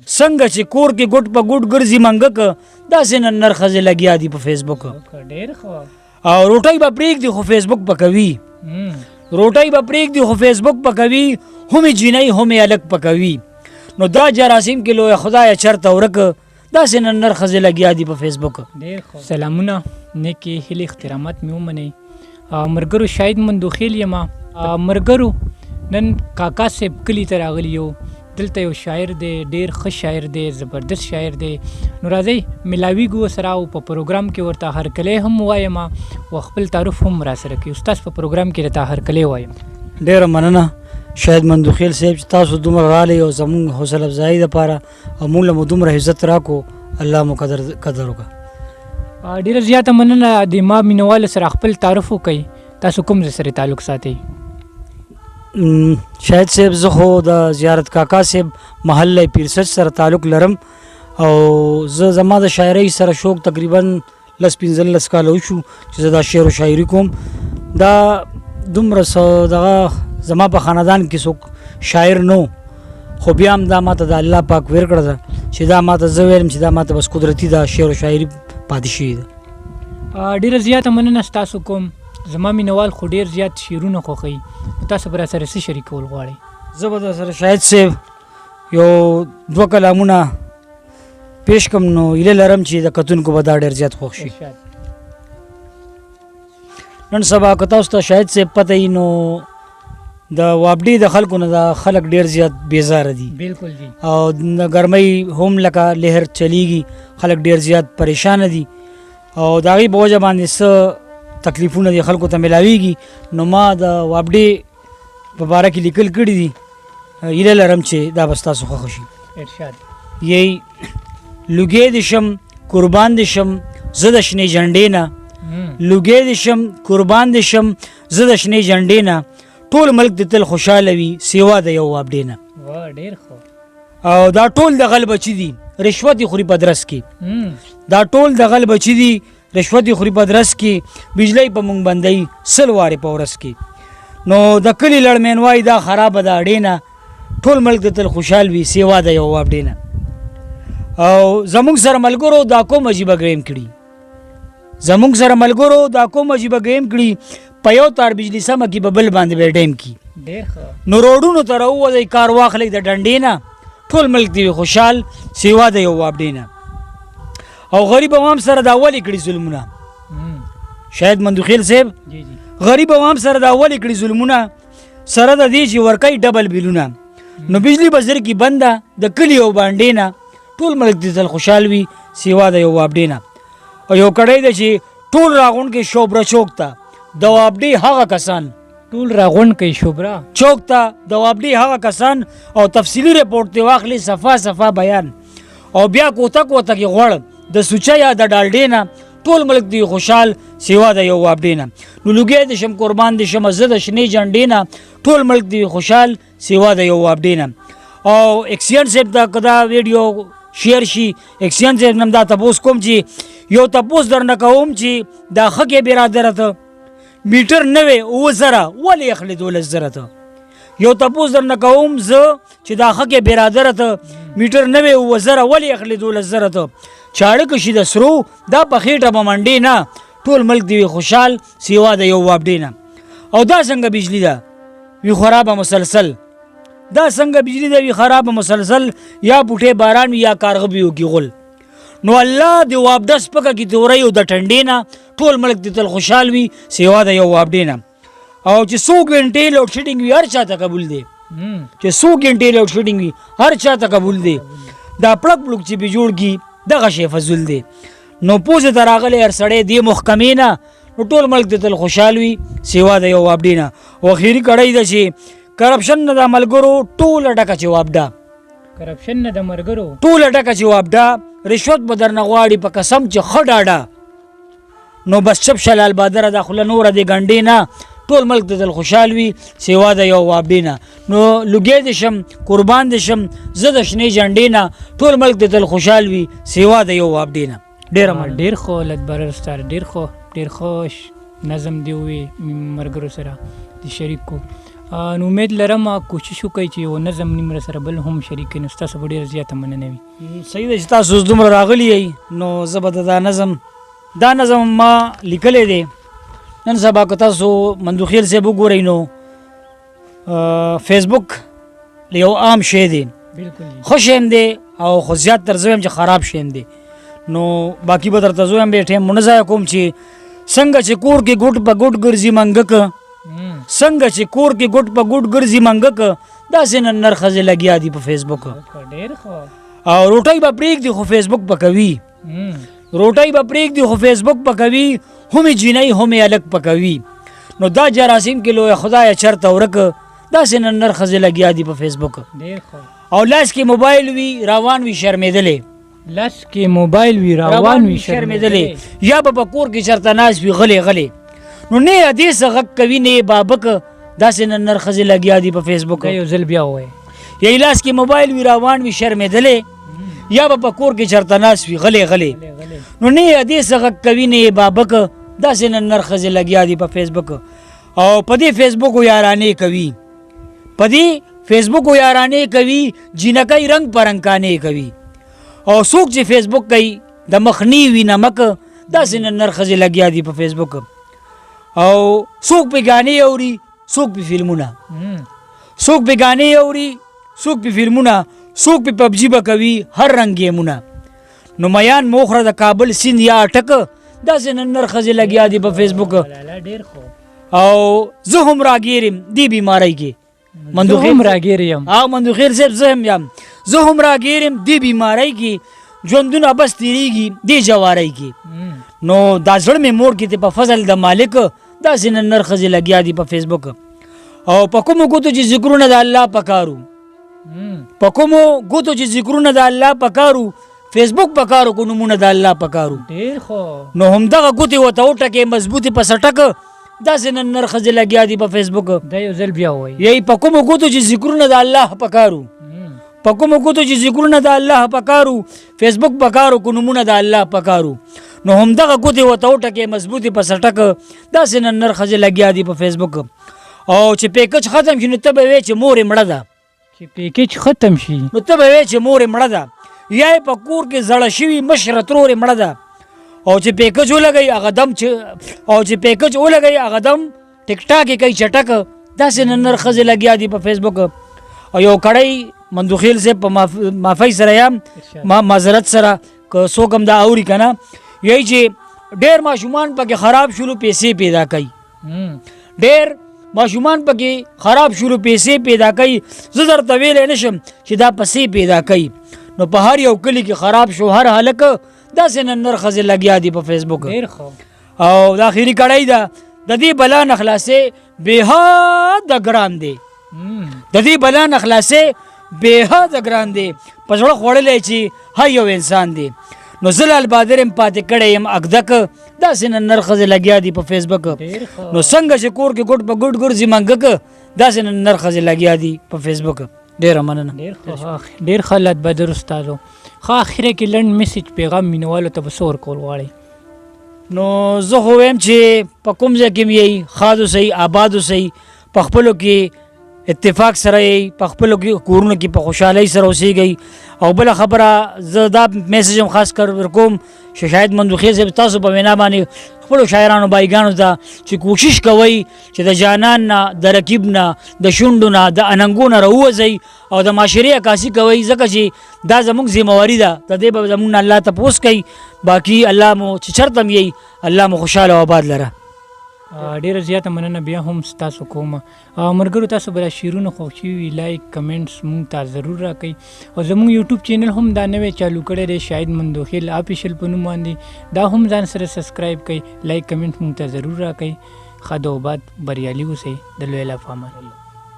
څنګه چې کور کې ګوټ په ګوټ ګرځي منګک داسې نن نر ښځې لګیا دي په فیسبوک ډېر ښه او روټۍ به پرېږدي خو فیسبوک به کوي روټۍ به پرېږدي خو فیسبوک به کوي همې جینۍ همې هلک به کوي نو دا جراثیم کې لویه خدایه چرته ورک داسې نن نر ښځې لګیا دي په فیسبوک ډېر ښه سلامونه نیکې هیلې احترامات مې ومنئ ملګرو شاهد مندوخیل یم ملګرو نن کاکا صاحب کلي ته راغلی یو دلته یو شاعر دی ډېر ښه شاعر دی زبردست شاعر دی نو راځئ ملاویږو سره او په پروګرام کې ورته هرکلی هم وایم او خپل تعارف هم راسره کوي استاد په پروګرام کې درته هرکلی وایم ډېره مننه شاهد مندوخیل صاحب چې تاسو دومره رالی او زمونږ حوصله افزایي دپاره او موږ له مو دومره عزت راکو الله مو قدر وکړه ډېره زیاته مننه د ما مینوالو سره خپل تعارف وکړئ تاسو کوم ځای سره تعلق ساتئ شاهد صاحب زه خو د زیارت کاکا صاحب محله پیرسج سره تعلق لرم او زه زما د شاعرۍ سره شوق تقریبا 15 کاله وشو چې زه دا شعر و شاعري کوم دا دومره دغه زما په خاندان کې څوک شاعر نو خو بیا هم دا ماته د الله پاک ور کړه ده چې دا ماته زه ویلم چې دا ماته بس قدرتي دا شعر و شاعري پاتې شوې ده ډېره زیاته مننه ستاسو کوم زما مینوال خو ډېر زیات شعرونه خوښوي تاسو به راسره څه شریکول غواړئ زه به درسره شاهد صاحب یو 2 کلامونه پیش کړم نو هیله لرم چې د کتونکو به دا ډېر زیات خوښ شي نن سبا که تاسو ته شاهد صاحب پته وي نو د وابډي د خلکو نه د خلک ډېر زیات بیزاره دي بالکل دي او د ګرمۍ هم لکه لهر چلیږي خلک ډېر زیات پریشانه دي او د هغې په وجه باندې څه تکلیفونه دي خلکو ته میلاویږي نو ما د وابډې په باره کې لیکل کړي دي هیله لرم چې دا به ستاسو خوښه شي ارشاد یی لوګې دې شم قربان دې شم زه د شنې جنډې نه لوګې دې شم قربان دې شم زه د شنې جنډې نه ټول ملک دې تل خوشحاله وي سیوا د یو وابډې نه ډېر ښه او دا ټول د غل بچي دي رشوت خوري په درس کې دا ټول د غل بچي دي رشوت خوري په درس کې بجلی په مونږ بندوي 100 وارې په ورځ کې نو د کلي لړمینوای دا خرابه ده اډې نه ټول ملک د تل خوشحال وي سیوا د یو وابډې نه او زمونږ سره ملګرو دا کوم عجیبه ګیم کړي زمونږ سره ملګرو دا کوم عجیبه ګیم کړي په یو تار بجلی سمه کې په بل باندې به ډیم کې نو روډونو ته راووځئ کار واخلئ د ډنډې نه ټول ملک دی خوشحال سیوا د یو وابډې نه او غریب عوام سره دا ولې کړي ظلمونه شاید مندوخیل صاحب غریب عوام سره دا ولې کړي ظلمونه سره د دې چې ورکوي ډبل بیلونه نو بجلی به زر کې بنده د کلي او بانډې نه ټول ملک دې تل خوشحال وي سیوا د یو وابډې نه او یو کړی ده چې ټول راغونډ کې شوبره چوک ته د وابډې هغه کسان ټول راغونډ کوي شوبره چوک ته د وابډې هغه کسان او تفصیلي رپورټ دې واخلي صفا بیان او بیا کوته کې غوړ د سوچه یا د ډالډې نه ټول ملک دی خوشحال سیوا د یو وابډې نه نو لوګی دې شم قربان دې شم زه د شنې جنډې نه ټول ملک دی خوشحال سیوا د یو وابډې نه او اکسیان صاحب دا کدا ویډیو شیر شي اکسیان صاحب نم دا تپوس کوم چې یو تپوس درنه کوم چې دا خکې برادر ته میټر 90 زره ولې اخلي 12 زره ته یو تپوس درنه کوم زه چې دا خکې برادر ته میټر 90 زره ولې اخلي 12 زره ته چاړه کشي د سرو دا په خېټه به منډې نه ټول ملک دی خوشحال سیوا د یو وابډې نه او دا څنګه بجلی ده وی خرابه مسلسل دا څنګه بجلی ده وی خرابه مسلسل یا بوټې باران یا کارغه بیو کی غل نو الله دی وابډه سپکه کی تورې او د ټنډې نه ټول ملک دی تل خوشحال وي سیوا د یو وابډې نه او چې 100 غنټې لوډ شیډینګ وی هر چاته قبول دی چې 100 غنټې لوډ شیډینګ وی هر چاته قبول دی دا پړک پړک چې به جوړ کی دغه شی فضل دی نو پوزه دراغله هر سړی دی محکمې نه نو ټول ملک دی تل خوشحال وي سیوا د یو وابډې نه او اخیری کړی ده چې کرپشن نه د ملګرو ټوله ډکه چې وابډه کرپشن نه د ملګرو ټوله ډکه چې وابډه رشوت به درنه غواړي په قسم چې ښه ډاډه نو بس چپ شلال بادره د خوله نوره د ګنډې نه ټول ملک د تل خوشحال وي سیوا د یو وابډې نه نو لوګی دې شم قربان دې شم زه د شنې جنډې نه ټول ملک د تل خوشحال وي سیوا د یو وابډې نه ډېر خو لدبرر ستار ډېر خوش نظم دی وي مرګرو سره د شریک کو نو امید لرم کوشش وکړئ چې یو نظم نیمره سره بل هم شریک کړئ نو ستاسو به ډېره زیاته مننه وي. صحیح ده چې تاسو اوس دومره راغلي یئ نو زه به دا نظم ما لیکلی دی. نن سبا که تاسو مندوخیل صاحب وګورئ نو فیسبوک یو عام شی دی، بالکل ښه شی هم دی او خو زیات تر زه وایم چې خراب شی هم دی. نو باقي به درته زه وایم بیا ټایم ونه ضایع کوم چې څنګه چې کور کې ګوټ په ګوټ ګرځي منګک، څنګه چې کور کې ګوټ په ګوټ ګرځي منګک، داسې نن نر ښځې لګیا دي په فیسبوک. ډېر ښه. او روټۍ به پرېږدي خو فیسبوک به کوي، روټۍ به پرېږدي خو فیسبوک به کوي، همې جینۍ همې هلک به کوي. نو دا جراثیم کې لویه خدایه چرته ورک، داسې نن نر ښځې لګیا دي په فیسبوک. ډېر ښه. او لاس کې موبایل وي روان وي شرمېدلې، لاس کې موبایل وي روان وي شرمېدلې، یا به په کور کې چرته ناست وي غلې غلې. نو نه یې حدیث غږ کوي نه یې بابک، داسې نن نر ښځې لګیا دي په فیسبوک. یو ځل بیا ووایه. یا لاس کې موبایل وي روان وي شرمېدلې، یا به په کور کې چرته ناست وي غلې غلې. نو نه یې حدیث غږ کوي نه یې بابک، داسې نن نر ښځې لګیا دي په فیسبوک. او په دې فیسبوک یارانې کوي، په دې فیسبوک یارانې کوي، جینکۍ رنګ په رنګ کانې کوي. او څوک چې فیسبوک کوي د مخنی وي نمک، داسې نن نر ښځې لګیا دي په فیسبوک. او څوک پې ګانې اوري څوک پې فلمونه، څوک پې ګانې اوري څوک پې فلمونه، څوک پې پبجي به کوي هر رنګ گیمونه. نو میان موخره د کابل سیند یا اټک، داسې نن نر ښځې لګیا دي په فیسبوک. او زه هم راګیر یم دې بیمارۍ کې، هم راګیر یم. مندوخیل صاحب زه هم یم، زه هم راګیر یم دې بیمارۍ کې، ژوندونه بس تېرېږي دې جوارۍ کې. نو دا زړه مې موړ کې په فضل د مالک، داسې نن نر ښځې لګیا دي په فیسبوک. او په کومو ګوتو چې ذکرونه د الله پکارو، په کومو ګوتو چې ذکرونه د الله پکارو، فیسبوک پکارو کو نمونه د الله پکارو. ډېر ښه. نو همدغه ګوتې ورته وټکې مضبوطې په سټک، داسې نن نر ښځې لګیا دي په فیسبوک. دا یو ځل بیا ووایي. یی په کومو ګوتو چې ذکرونه د الله پکارو، په کومو ګوتو چې ذکرونه د الله پکارو، فیسبوک پکارو کو نمونه د الله پکارو. نو همدغه ګوتې ورته وټکې مضبوطې په سټک، داسې نن نر ښځې لګیا دي په فیسبوک. او چې پیکج ختم شي نو ته به وایې چې مور یې مړه ده، چې پیکج ختم شي نو ته به وایې چې مور یې مړه ده، یا یې په کور کې زړه شوي مشره ترور یې مړه ده. او چې پیکج ولګوي هغه دم او چې پیکج ولګوي هغه دم ټیک ټاک یې کوي چټک، داسې نن نر ښځې لګیا دي په فیسبوک. او یو کړی مندوخیل صاحب په معافۍ سره یم، معذرت سره که څوک هم دا اوري که نه، یی چې ډېر ماشومان پکې خراب شروع پیسې پیدا کوي، ډېر ماشومان پکې خراب شروع پیسې پیدا کوي. زه درته ویلی نشم چې دا پیسې پیدا کوي. نو په هر یو کلي کې خراب شو هر هلک، داسې نن نر ښځې لګیا دي په فیسبوک. او دا اخري کړی ده، د دې بلا نه خلاصې بېحده ګران دی، د دې بلا نه خلاصې بېحده ګران دی، په زړه خوړلی چې هر یو انسان دی. نو زه لال بادر یم پاتې کړی یم اګدک، داسې نن نر ښځې لګیا دي په فیسبوک. نو څنګه چې کور کې ګوټ په ګوټ ګرځي منګک، داسې نن نر ښځې لګیا دي په فیسبوک. ډېره مننه. ډېر ښه لت بدر استادو. ښه اخره کې لنډ میسج پیغام مینوالو ته به څه ورکول غواړئ؟ نو زه خو وایم چې په کوم ځای کې یې ښاد اوسئ آباد اوسئ، په خپلو کې اتفاق سره یې، په خپلو کې کورونو کې په خوشحالۍ سره اوسېږئ. او بله خبره زه دا میسج هم خاص کر ورکوم چې شاید مندوخیل صاحب تاسو په وینا باندې خپلو شاعرانو بایګانو ته چې کوشش کوئ چې د جانان نه، د رقیب نه، د شونډو نه، د اننګو نه راووځئ او د معاشرې عکاسي کوئ، ځکه چې دا زموږ ذمهواري ده. د دې به زموږ نه الله تپوس کوي. باقي الله مو چې چېرته هم یئ الله مو خوشحاله او آباد لره. ډیره زیاته مننه بیا هم ستاسو کوم. ملګرو تاسو به دا شعرونه خوښ وي لایک کمنټس مونږ ته ضرور راکړئ. او زموږ یوټیوب چینل هم دا نوی چالو کړی دی شاهد مندوخیل آفیشل په نوم باندې، دا هم ځان سره سبسکرایب کړئ، لایک کمنټ مونږ ته ضرور راکړئ. ښه د آباد بریالي اوسئ. د لوی الله په امان.